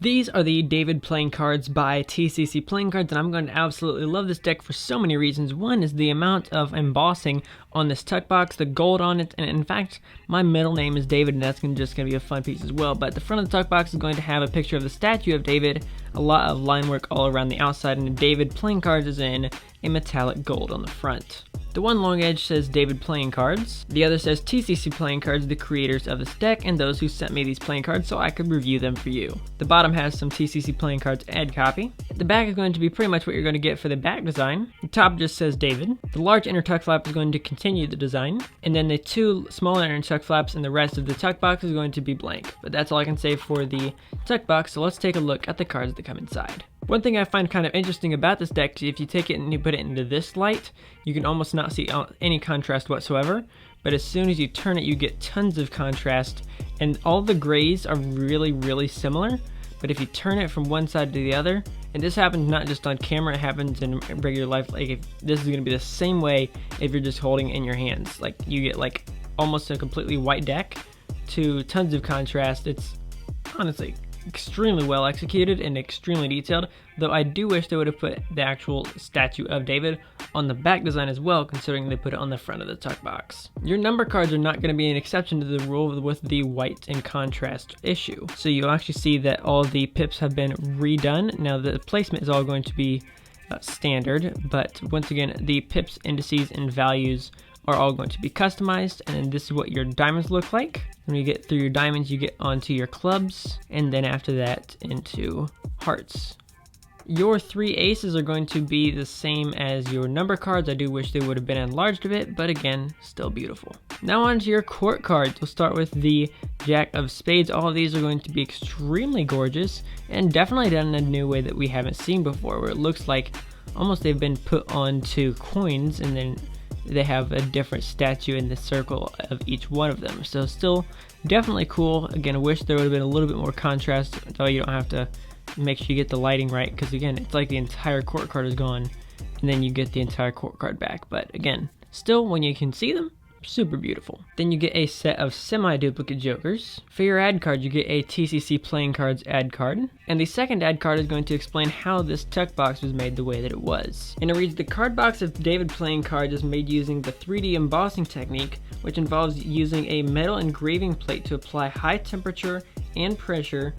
These are the David playing cards by TCC Playing Cards, and I'm going to absolutely love this deck for so many reasons. One is the amount of embossing on this tuck box, the gold on it, and in fact, my middle name is David, and that's just going to be a fun piece as well. But the front of the tuck box is going to have a picture of the statue of David, a lot of line work all around the outside, and the David playing cards is in a metallic gold on the front. The one long edge says David Playing Cards, the other says TCC Playing Cards, the creators of this deck, and those who sent me these playing cards so I could review them for you. The bottom has some TCC Playing Cards ad copy. The back is going to be pretty much what you're going to get for the back design. The top just says David. The large inner tuck flap is going to continue the design, and then the two smaller inner tuck flaps and the rest of the tuck box is going to be blank. But that's all I can say for the tuck box, so let's take a look at the cards that come inside. One thing I find kind of interesting about this deck is if you take it and you put it into this light, you can almost not see any contrast whatsoever, but as soon as you turn it, you get tons of contrast, and all the grays are really similar, but if you turn it from one side to the other, and this happens not just on camera, it happens in regular life, like if this is going to be the same way if you're just holding it in your hands. Like you get like almost a completely white deck to tons of contrast. It's honestly extremely well executed and extremely detailed, though I do wish they would have put the actual statue of David on the back design as well, considering they put it on the front of the tuck box. Your number cards are not going to be an exception to the rule with the white and contrast issue. So you'll actually see that all the pips have been redone. Now the placement is all going to be standard, but once again, the pips, indices, and values are all going to be customized, and then this is what your diamonds look like. When you get through your diamonds, you get onto your clubs, and then after that into hearts. Your three aces are going to be the same as your number cards. I do wish they would have been enlarged a bit, but again, still beautiful. Now on to your court cards. We'll start with the Jack of Spades. All of these are going to be extremely gorgeous, and definitely done in a new way that we haven't seen before, where it looks like almost they've been put onto coins, and then they have a different statue in the circle of each one of them. So still definitely cool. Again, I wish there would have been a little bit more contrast, though you don't have to make sure you get the lighting right, because again, it's like the entire court card is gone and then you get the entire court card back. But again, still, when you can see them, super beautiful. Then you get a set of semi-duplicate jokers. For your ad card, you get a TCC Playing Cards ad card, and the second ad card is going to explain how this tuck box was made the way that it was. And it reads, the card box of David Playing Cards is made using the 3D embossing technique, which involves using a metal engraving plate to apply high temperature and pressure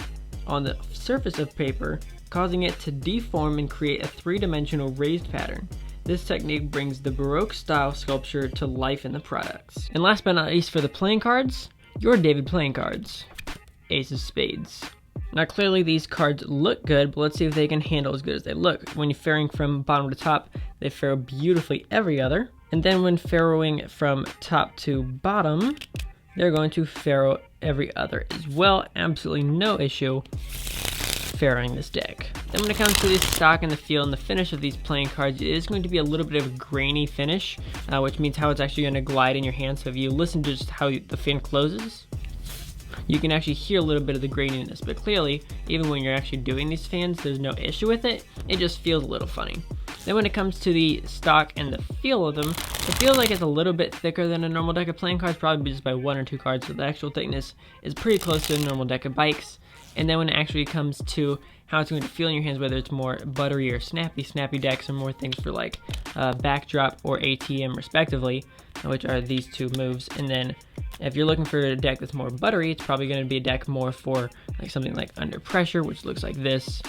on the surface of paper, causing it to deform and create a three-dimensional raised pattern. This technique brings the Baroque style sculpture to life in the products. And last but not least, for the playing cards, your David Playing Cards. Ace of Spades. Now clearly these cards look good, but let's see if they can handle as good as they look. When you're faring from bottom to top, they faro beautifully every other. And then when faroing from top to bottom, they're going to faro every other as well. Absolutely no issue faroing this deck. Then when it comes to the stock and the feel and the finish of these playing cards, it is going to be a little bit of a grainy finish, which means how it's actually going to glide in your hand. So if you listen to just how the fan closes, you can actually hear a little bit of the graininess, but clearly, even when you're actually doing these fans, there's no issue with it. It just feels a little funny. Then when it comes to the stock and the feel of them, it feels like it's a little bit thicker than a normal deck of playing cards, probably just by 1 or 2 cards, so the actual thickness is pretty close to a normal deck of bikes. And then when it actually comes to how it's going to feel in your hands, whether it's more buttery or snappy decks, or more things for like backdrop or ATM respectively, which are these two moves. And then if you're looking for a deck that's more buttery, it's probably going to be a deck more for like something like Under Pressure, which looks like this,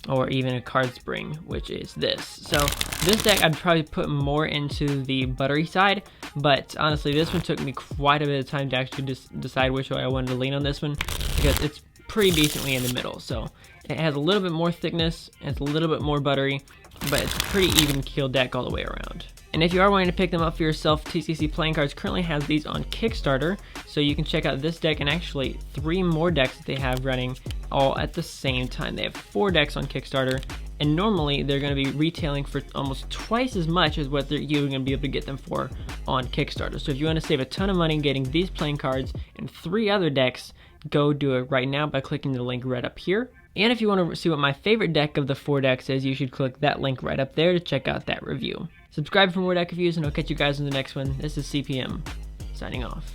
or even a Card Spring, which is this. So this deck I'd probably put more into the buttery side, but honestly this one took me quite a bit of time to actually just decide which way I wanted to lean on this one, because it's pretty decently in the middle. So it has a little bit more thickness, and it's a little bit more buttery, but it's a pretty even keel deck all the way around. And if you are wanting to pick them up for yourself, TCC Playing Cards currently has these on Kickstarter, so you can check out this deck and actually 3 more decks that they have running all at the same time. They have 4 decks on Kickstarter, and normally they're going to be retailing for almost twice as much as what you're going to be able to get them for on Kickstarter. So if you want to save a ton of money getting these playing cards and 3 other decks, go do it right now by clicking the link right up here. And if you want to see what my favorite deck of the 4 decks is, you should click that link right up there to check out that review. Subscribe for more deck reviews, and I'll catch you guys in the next one. This is CPM, signing off.